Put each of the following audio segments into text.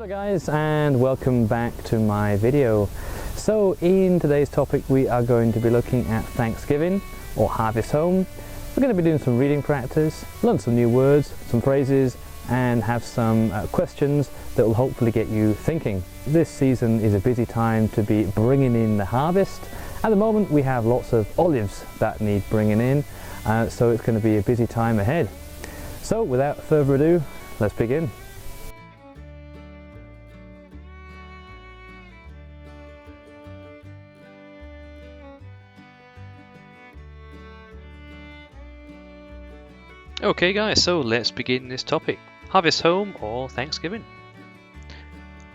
Hello guys, and welcome back to my video. So in today's topic we are going to be looking at Thanksgiving or Harvest Home. We're going to be doing some reading practice, learn some new words, some phrases, and have some questions that will hopefully get you thinking. This season is a busy time to be bringing in the harvest. At the moment we have lots of olives that need bringing in, so it's going to be a busy time ahead. So without further ado, let's begin. Okay guys, so let's begin this topic. Harvest Home or Thanksgiving.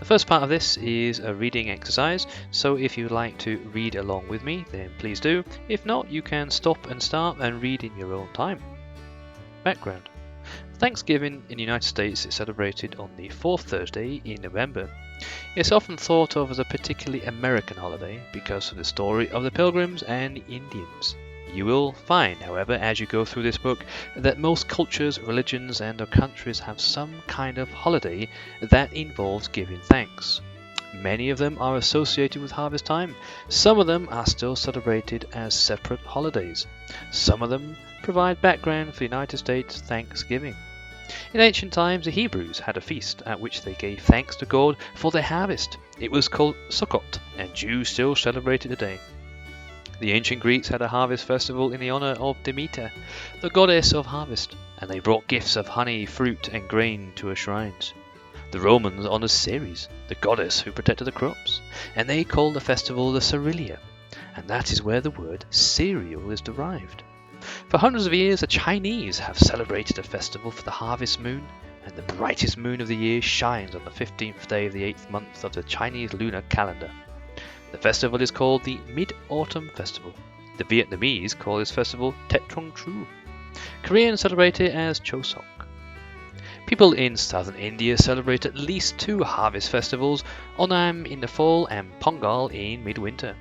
The first part of this is a reading exercise, so if you'd like to read along with me, then please do. If not, you can stop and start and read in your own time. Background. Thanksgiving in the United States is celebrated on the fourth Thursday in November. It's often thought of as a particularly American holiday because of the story of the Pilgrims and Indians. You will find, however, as you go through this book, that most cultures, religions, and countries have some kind of holiday that involves giving thanks. Many of them are associated with harvest time. Some of them are still celebrated as separate holidays. Some of them provide background for the United States Thanksgiving. In ancient times, the Hebrews had a feast at which they gave thanks to God for their harvest. It was called Sukkot, and Jews still celebrate it today. The ancient Greeks had a harvest festival in the honor of Demeter, the goddess of harvest, and they brought gifts of honey, fruit, and grain to her shrines. The Romans honored Ceres, the goddess who protected the crops, and they called the festival the Cerilia, and that is where the word cereal is derived. For hundreds of years, the Chinese have celebrated a festival for the harvest moon, and the brightest moon of the year shines on the 15th day of the 8th month of the Chinese lunar calendar. The festival is called the Mid-Autumn Festival. The Vietnamese call this festival Tet Trung Thu. Koreans celebrate it as Chuseok. People in southern India celebrate at least two harvest festivals, Onam in the fall and Pongal in midwinter.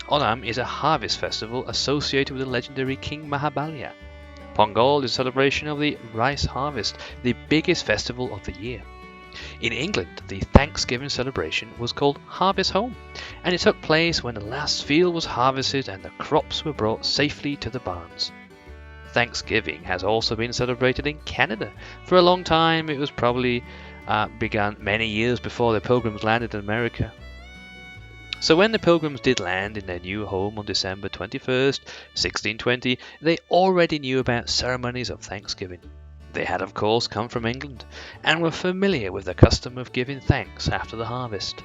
Onam is a harvest festival associated with the legendary King Mahabali. Pongal is a celebration of the rice harvest, the biggest festival of the year. In England, the Thanksgiving celebration was called Harvest Home, and it took place when the last field was harvested and the crops were brought safely to the barns. Thanksgiving has also been celebrated in Canada. For a long time, it was probably began many years before the Pilgrims landed in America. So when the Pilgrims did land in their new home on December 21st, 1620, they already knew about ceremonies of Thanksgiving. They had of course come from England and were familiar with the custom of giving thanks after the harvest.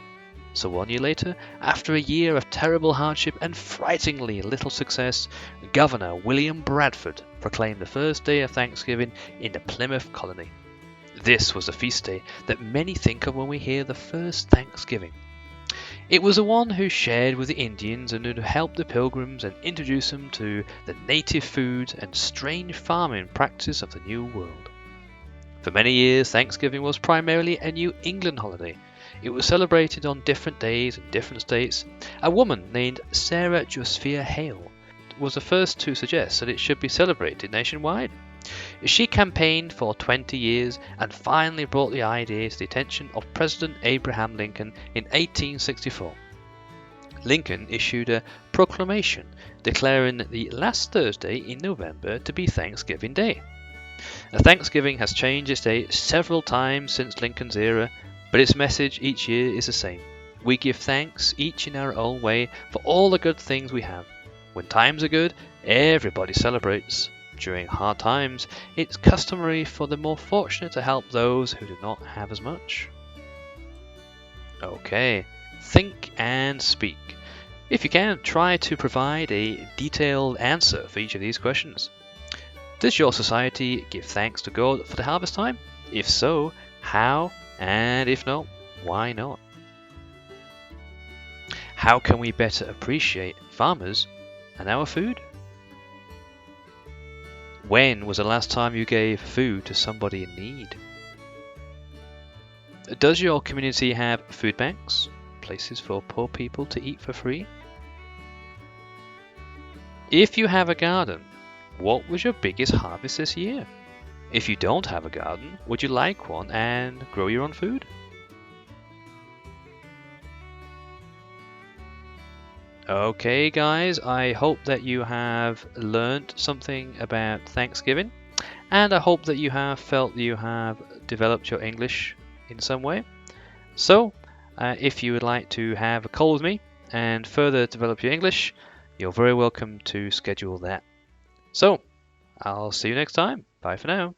So 1 year later, after a year of terrible hardship and frighteningly little success, Governor William Bradford proclaimed the first day of Thanksgiving in the Plymouth colony. This was a feast day that many think of when we hear the first Thanksgiving. It was the one who shared with the Indians and who helped the Pilgrims and introduced them to the native foods and strange farming practices of the New World. For many years, Thanksgiving was primarily a New England holiday. It was celebrated on different days in different states. A woman named Sarah Josepha Hale was the first to suggest that it should be celebrated nationwide. She campaigned for 20 years and finally brought the idea to the attention of President Abraham Lincoln in 1864. Lincoln issued a proclamation declaring the last Thursday in November to be Thanksgiving Day. Thanksgiving has changed its date several times since Lincoln's era, but its message each year is the same. We give thanks each in our own way for all the good things we have. When times are good, everybody celebrates. During hard times, it's customary for the more fortunate to help those who do not have as much. Okay, think and speak. If you can, try to provide a detailed answer for each of these questions. Does your society give thanks to God for the harvest time? If so, how? And if not, why not? How can we better appreciate farmers and our food? When was the last time you gave food to somebody in need? Does your community have food banks, places for poor people to eat for free? If you have a garden, what was your biggest harvest this year? If you don't have a garden, would you like one and grow your own food? Okay, guys, I hope that you have learned something about Thanksgiving, and I hope that you have felt you have developed your English in some way. So, if you would like to have a call with me and further develop your English, you're very welcome to schedule that. So, I'll see you next time. Bye for now.